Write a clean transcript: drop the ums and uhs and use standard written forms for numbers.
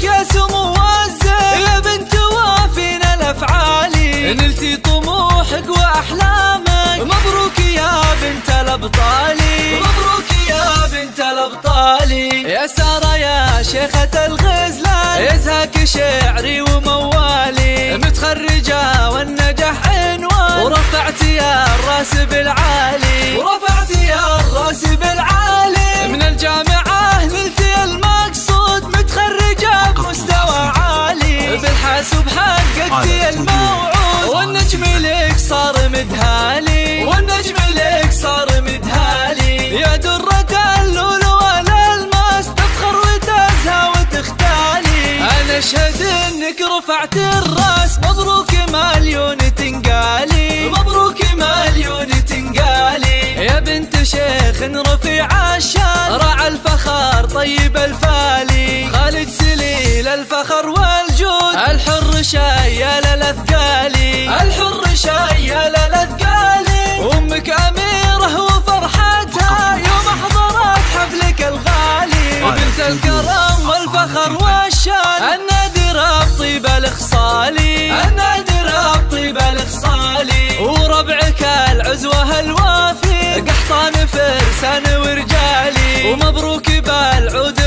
مبروك يا سمو الزين يا بنت وافينا الافعالي، نلتي طموحك واحلامك. مبروك يا بنت الابطالي، مبروك يا بنت الابطالي. يا سارة يا شيخة الغزلان يزهك شعري وموالي، متخرجة والنجاح عنوان ورفعتي يا الراس بالعالي، ورفعتي يا الراس بالعالي. من الجامعة نلتي المقصود متخرجة بمستوى عالي، بالحاسوب حققتي الموعود والنجم لك صار مدهالي، والنجم لك صار مدهالي. يا درة اللؤلؤ والالماس تفخر وتزهى وتختالي، انا اشهد انك رفعت الراس. مبروك مليون تنقالي، مبروك مليون تنقالي. يا بنت شيخ رفيع الشان راعى الفخر طيب الفالي، خالد سليل الفخر والجود الحر شايل الاثقالي، الحر شايل الاثقالي. امك اميره وفرحتها يوم حضرت حفلك الغالي، بنت الكرم والفخر والشان النادره بطيب الاخصالي، النادره بطيب الاخصالي. وربعك العزوه الوافي قحطان فرسان ورجالي، ومبروك بالعود